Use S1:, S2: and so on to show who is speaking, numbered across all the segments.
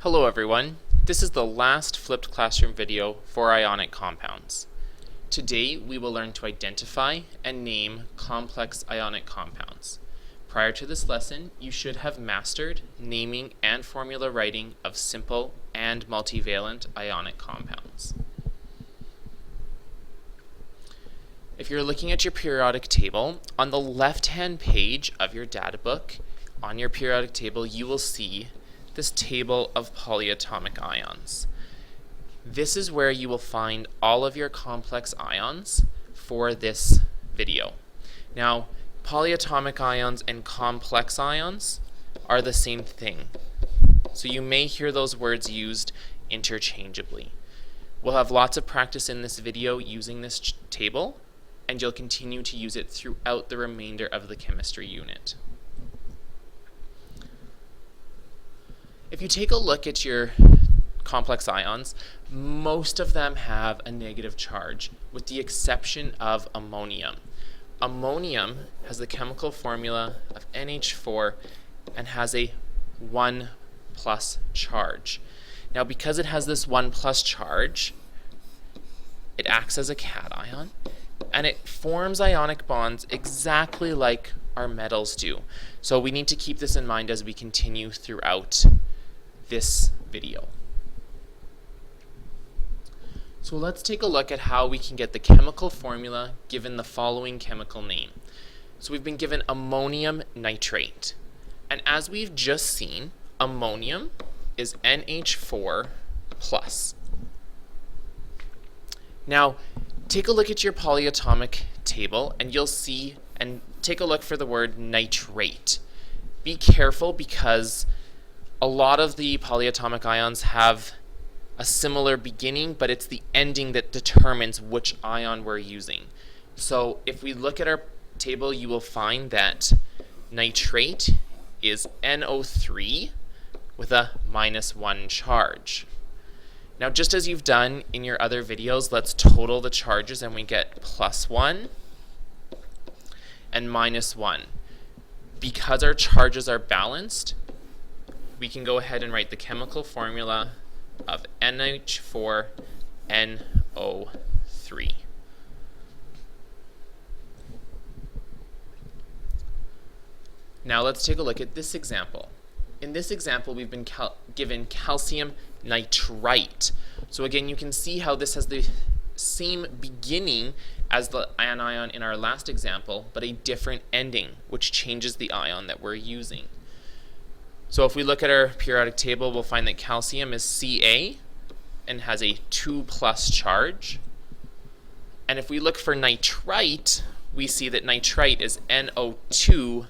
S1: Hello everyone, this is the last flipped classroom video for ionic compounds. Today we will learn to identify and name complex ionic compounds. Prior to this lesson, you should have mastered naming and formula writing of simple and multivalent ionic compounds. If you're looking at your periodic table, on the left-hand page of your data book, on your periodic table you will see this table of polyatomic ions. This is where you will find all of your complex ions for this video. Now, polyatomic ions and complex ions are the same thing, so you may hear those words used interchangeably. We'll have lots of practice in this video using this table, and you'll continue to use it throughout the remainder of the chemistry unit. If you take a look at your complex ions, most of them have a negative charge, with the exception of ammonium. Ammonium has the chemical formula of NH4 and has a 1+ charge. Now, because it has this 1+ charge, it acts as a cation, and it forms ionic bonds exactly like our metals do. So we need to keep this in mind as we continue throughout this video. So let's take a look at how we can get the chemical formula given the following chemical name. So we've been given ammonium nitrate. And as we've just seen, ammonium is NH4+. Now, take a look at your polyatomic table and you'll see, and take a look for the word nitrate. Be careful because a lot of the polyatomic ions have a similar beginning, but it's the ending that determines which ion we're using. So if we look at our table, you will find that nitrate is NO3 with a -1 charge. Now, just as you've done in your other videos, let's total the charges and we get +1 and -1. Because our charges are balanced, we can go ahead and write the chemical formula of NH4NO3. Now let's take a look at this example. In this example, we've been given calcium nitrite. So again, you can see how this has the same beginning as the anion in our last example, but a different ending, which changes the ion that we're using. So if we look at our periodic table, we'll find that calcium is Ca and has a 2+ charge. And if we look for nitrite, we see that nitrite is NO2-.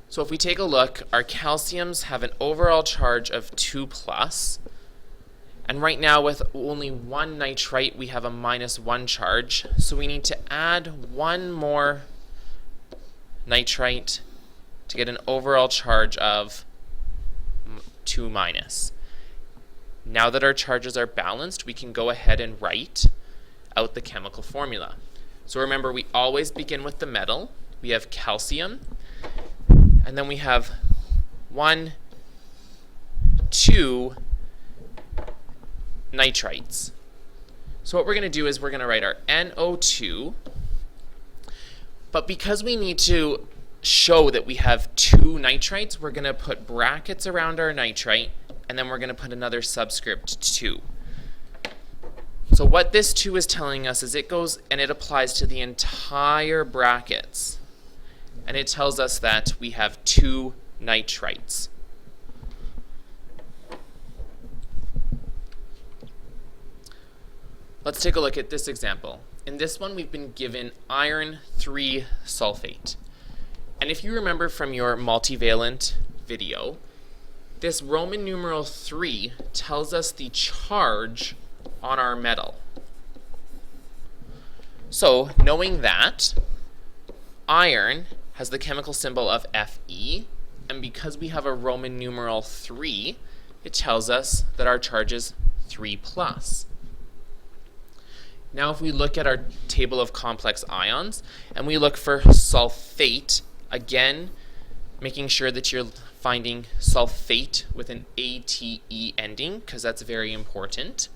S1: So if we take a look, our calciums have an overall charge of 2+. And right now with only one nitrite, we have a -1 charge. So we need to add one more nitrite to get an overall charge of 2-. Now that our charges are balanced, we can go ahead and write out the chemical formula. So remember, we always begin with the metal. We have calcium, and then we have 1, 2 nitrites. So what we're going to do is we're going to write our NO2, but because we need to show that we have 2 nitrites, we're going to put brackets around our nitrite, and then we're going to put another subscript 2. So what this 2 is telling us is it goes and it applies to the entire brackets. And it tells us that we have 2 nitrites. Let's take a look at this example. In this one, we've been given iron 3 sulfate. And if you remember from your multivalent video, this Roman numeral 3 tells us the charge on our metal. So, knowing that, iron has the chemical symbol of Fe, and because we have a Roman numeral 3, it tells us that our charge is 3+. Now if we look at our table of complex ions and we look for sulfate, again, making sure that you're finding sulfate with an ATE ending, because that's very important.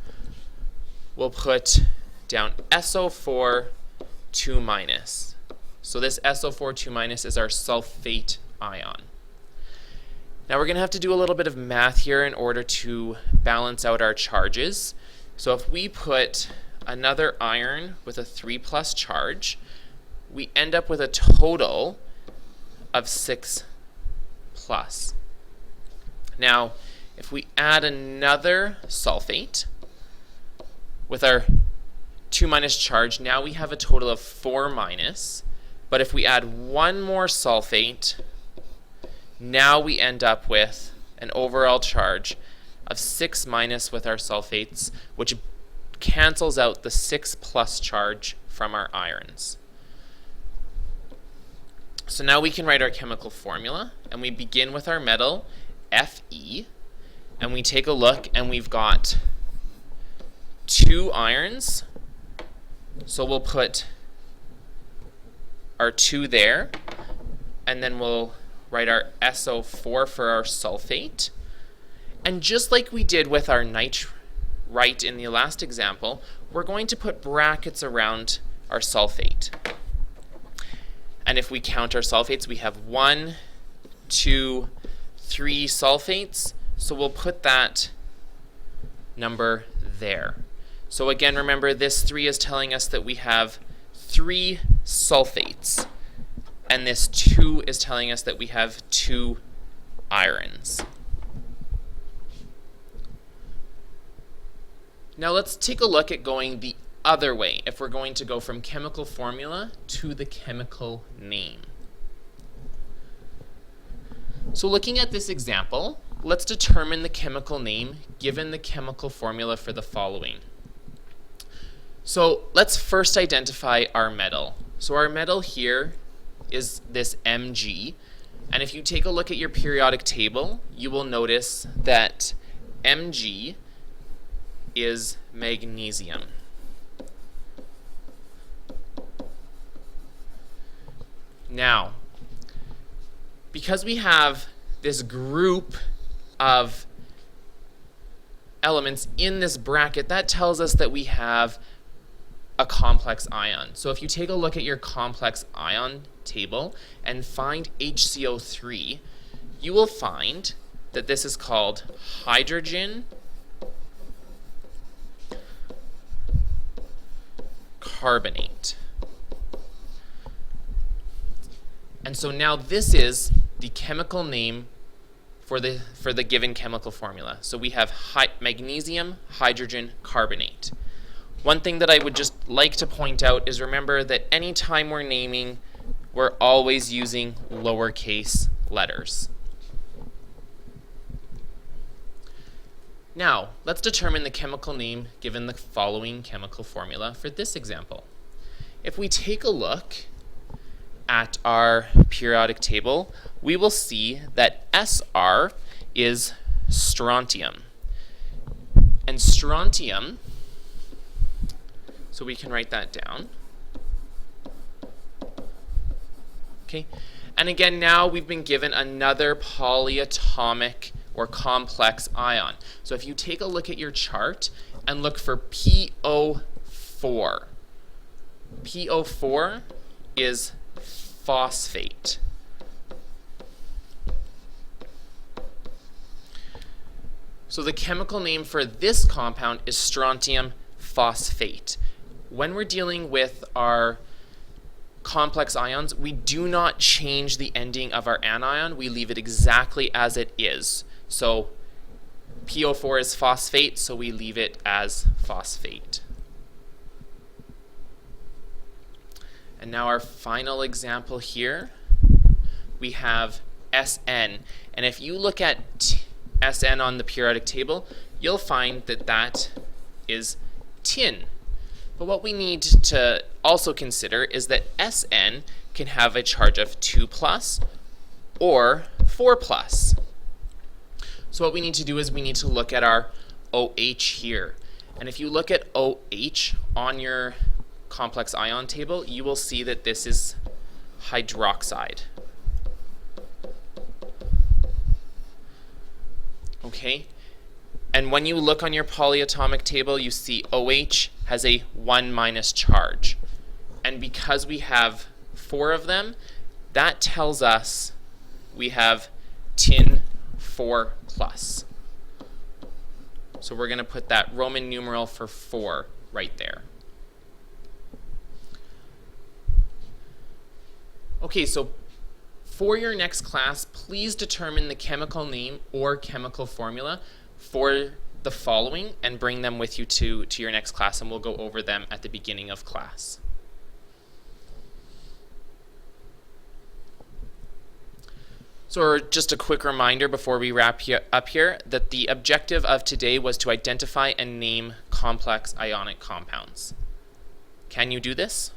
S1: We'll put down SO4 2-. So this SO4 2- is our sulfate ion. Now we're going to have to do a little bit of math here in order to balance out our charges. So if we put another iron with a 3+ charge, we end up with a total of 6+. Now, if we add another sulfate with our 2- charge, now we have a total of 4-. But if we add one more sulfate, now we end up with an overall charge of 6- with our sulfates, which cancels out the 6+ charge from our irons. So now we can write our chemical formula, and we begin with our metal, Fe, and we take a look, and we've got 2 irons. So we'll put our 2 there, and then we'll write our SO4 for our sulfate. And just like we did with our nitrite in the last example, we're going to put brackets around our sulfate. And if we count our sulfates, we have 1, 2, 3 sulfates. So we'll put that number there. So again, remember, this 3 is telling us that we have 3 sulfates. And this 2 is telling us that we have 2 irons. Now let's take a look at going the other way, if we're going to go from chemical formula to the chemical name. So looking at this example, let's determine the chemical name given the chemical formula for the following. So let's first identify our metal. So our metal here is this Mg, and if you take a look at your periodic table, you will notice that Mg is magnesium. Now, because we have this group of elements in this bracket, that tells us that we have a complex ion. So if you take a look at your complex ion table and find HCO3, you will find that this is called hydrogen carbonate. And so now this is the chemical name for the given chemical formula. So we have magnesium hydrogen carbonate. One thing that I would just like to point out is, remember that anytime we're naming, we're always using lowercase letters. Now, let's determine the chemical name given the following chemical formula for this example. If we take a look at our periodic table, we will see that Sr is strontium. And strontium, so we can write that down. Okay, and again, now we've been given another polyatomic or complex ion. So if you take a look at your chart and look for PO4, PO4 is phosphate. So the chemical name for this compound is strontium phosphate. When we're dealing with our complex ions, we do not change the ending of our anion. We leave it exactly as it is. So PO4 is phosphate, so we leave it as phosphate. And now our final example here, we have SN. And if you look at SN on the periodic table, you'll find that that is tin. But what we need to also consider is that SN can have a charge of 2+ or 4+. So what we need to do is we need to look at our OH here. And if you look at OH on your complex ion table, you will see that this is hydroxide. Okay? And when you look on your polyatomic table, you see OH has a 1 minus charge. And because we have 4 of them, that tells us we have tin 4 plus. So we're going to put that Roman numeral for 4 right there. Okay, so for your next class, please determine the chemical name or chemical formula for the following and bring them with you to your next class, and we'll go over them at the beginning of class. So just a quick reminder before we wrap up here that the objective of today was to identify and name complex ionic compounds. Can you do this?